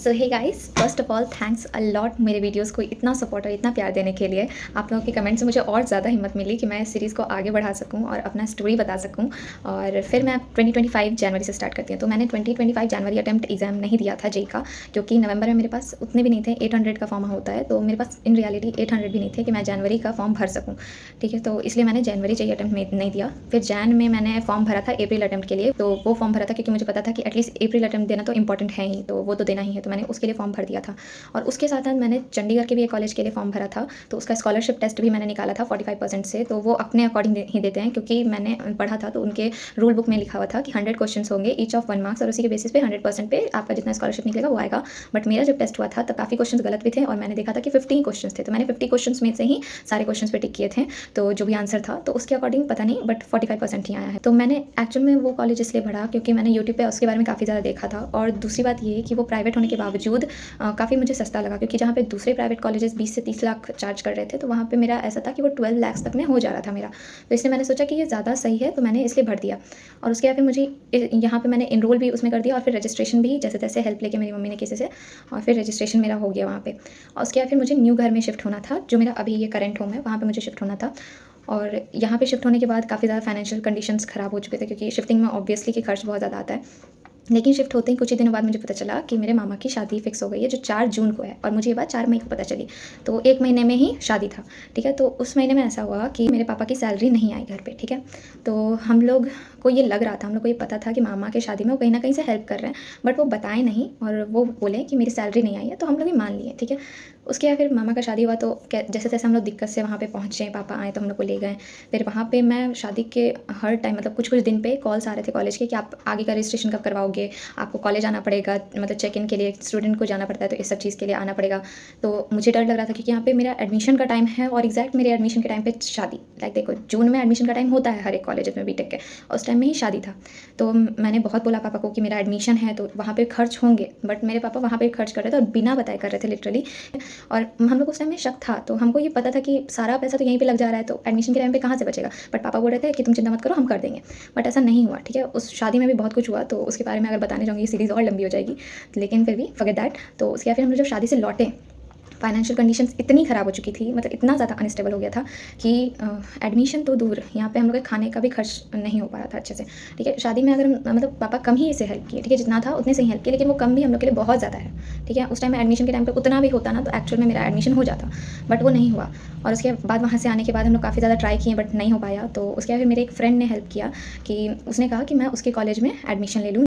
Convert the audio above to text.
So hey guys, first of all thanks a lot मेरे videos को इतना support और इतना प्यार देने के लिए। आप लोगों के कमेंट से मुझे और ज़्यादा हिम्मत मिली कि मैं इस सीरीज़ को आगे बढ़ा सकूं और अपना स्टोरी बता सकूं। और फिर मैं 2025 जनवरी से स्टार्ट करती हूँ। तो मैंने 2025 जनवरी अटेम्प्ट एग्जाम नहीं दिया था जेई का, क्योंकि नवंबर में मेरे पास उतने भी नहीं थे। 800 का फॉर्म होता है, तो मेरे पास इन रियलिटी 800 भी नहीं थे कि मैं जनवरी का फॉर्म भर सकूँ। ठीक है, तो इसलिए मैंने जनवरी जेई अटेम्प्ट में नहीं दिया। फिर जैन में मैंने फॉर्म भरा था अप्रैल अटेम्प्ट के लिए, तो वो फॉर्म भरा था क्योंकि मुझे पता था कि एटलीस्ट अप्रैल अटेम्प्ट देना तो इंपॉर्टेंट है ही, तो वो तो देना ही है। तो मैंने उसके लिए फॉर्म भर दिया था। और उसके साथ साथ मैंने चंडीगढ़ के भी एक कॉलेज के लिए फॉर्म भरा था, तो उसका स्कॉलरशिप टेस्ट भी मैंने निकाला था 45% से। तो वो अपने अकॉर्डिंग ही देते हैं, क्योंकि मैंने पढ़ा था तो उनके रूल बुक में लिखा हुआ था कि 100 क्वेश्चन होंगे, ईच ऑफ 1 मार्क्स, और उसी के बेसिस पे 100% पे आपका जितना स्कॉलरशिप निकलेगा वो आएगा। बट मेरा जब टेस्ट हुआ था तब काफ़ी क्वेश्चन गलत भी थे, और मैंने देखा था कि 15 क्वेश्चन थे, तो मैंने 50 क्वेश्चन में से ही सारे क्वेश्चन पे टिक किए थे। तो जो भी आंसर था तो उसके अकॉर्डिंग पता नहीं, बट 45% ही आया है। तो मैंने एक्चुअल में वो कॉलेज इसलिए भरा क्योंकि मैंने यूट्यूब पे उसके बारे में काफ़ी ज़्यादा देखा था। और दूसरी बात ये कि वो प्राइवेट होने के बावजूद काफ़ी मुझे सस्ता लगा, क्योंकि जहाँ पे दूसरे प्राइवेट कॉलेजेस 20 से 30 लाख चार्ज कर रहे थे, तो वहाँ पे मेरा ऐसा था कि वो 12 लाख तक में हो जा रहा था मेरा। तो इसलिए मैंने सोचा कि ये ज़्यादा सही है, तो मैंने इसलिए भर दिया। और उसके बाद फिर मुझे यहाँ पे मैंने इनरोल भी उसमें कर दिया, और फिर रजिस्ट्रेशन भी जैसे तैसे हेल्प लेके मेरी मम्मी ने किसी से, और फिर रजिस्ट्रेशन मेरा हो गया वहाँ पे। और उसके बाद फिर मुझे न्यू घर में शिफ्ट होना था, जो मेरा अभी ये करंट होम है, वहाँ पे मुझे शिफ्ट होना था। और यहाँ पे शिफ्ट होने के बाद काफ़ी ज़्यादा फाइनेंशियल कंडीशंस ख़राब हो चुके थे, क्योंकि शिफ्टिंग में ऑब्वियसली कि खर्च बहुत ज़्यादा आता है। लेकिन शिफ्ट होते ही कुछ ही दिनों बाद मुझे पता चला कि मेरे मामा की शादी फिक्स हो गई है, जो 4 जून को है, और मुझे ये बात 4 मई को पता चली। तो 1 महीने में ही शादी था। ठीक है, तो उस महीने में ऐसा हुआ कि मेरे पापा की सैलरी नहीं आई घर पे। ठीक है, तो हम लोग को ये लग रहा था, हम लोग को ये पता था कि मामा की शादी में वो कहीं ना कहीं से हेल्प कर रहे हैं, बट वो बताए नहीं, और वो बोले कि मेरी सैलरी नहीं आई है, तो हम लोग ही मान लिए। ठीक है, उसके बाद फिर मामा का शादी हुआ, तो जैसे तैसे हम लोग दिक्कत से वहाँ पे पहुँचे, पापा आए तो हम लोग को ले गए। फिर वहाँ पे मैं शादी के हर टाइम, मतलब कुछ कुछ दिन पे कॉल्स आ रहे थे कॉलेज के कि आप आगे का रजिस्ट्रेशन कब करवाओगे, आपको कॉलेज आना पड़ेगा, मतलब चेक इन के लिए स्टूडेंट को जाना पड़ता है, तो इस सब चीज़ के लिए आना पड़ेगा। तो मुझे डर लग रहा था, क्योंकि यहाँ पे मेरा एडमिशन का टाइम है, और एग्जैक्ट मेरे एडमिशन के टाइम पे शादी, लाइक देखो जून में एडमिशन का टाइम होता है हर एक कॉलेज में बीटेक के, और उस टाइम में ही शादी था। तो मैंने बहुत बोला पापा को कि मेरा एडमिशन है तो वहाँ पे खर्च होंगे, बट मेरे पापा वहाँ पे खर्च कर रहे थे, और बिना बताए कर रहे थे लिटरली। और हम लोग उस टाइम में शक था, तो हमको ये पता था कि सारा पैसा तो यहीं पे लग जा रहा है, तो एडमिशन के टाइम पे कहाँ से बचेगा। बट पापा बोल रहे थे कि तुम चिंता मत करो, हम कर देंगे। बट ऐसा नहीं हुआ। ठीक है, उस शादी में भी बहुत कुछ हुआ, तो उसके बारे में अगर बताने जाऊँगी सीरीज़ और लंबी हो जाएगी, लेकिन फिर भी फॉरगेट दैट। तो उसके बाद फिर हम लोग जब शादी से लौटे, फाइनेंशियल कंडीशंस इतनी ख़राब हो चुकी थी, मतलब इतना ज़्यादा अनस्टेबल हो गया था कि एडमिशन तो दूर, यहाँ पे हम लोग के खाने का भी खर्च नहीं हो पा रहा था अच्छे से। ठीक है, शादी में अगर मतलब पापा कम ही इसे हेल्प किए, ठीक है, जितना था उतने से ही हेल्प किए, लेकिन वो कम भी हम लोग के लिए बहुत ज़्यादा है। ठीक है, उस टाइम में एडमिशन के टाइम पे उतना भी होता ना, तो एक्चुअल में मेरा एडमिशन हो जाता, बट वो नहीं हुआ। और उसके बाद वहाँ से आने के बाद हम लोग काफ़ी ज़्यादा ट्राई किए, बट नहीं हो पाया। तो उसके बाद फिर मेरे एक फ्रेंड ने हेल्प किया, कि उसने कहा कि मैं उसके कॉलेज में एडमिशन ले लूँ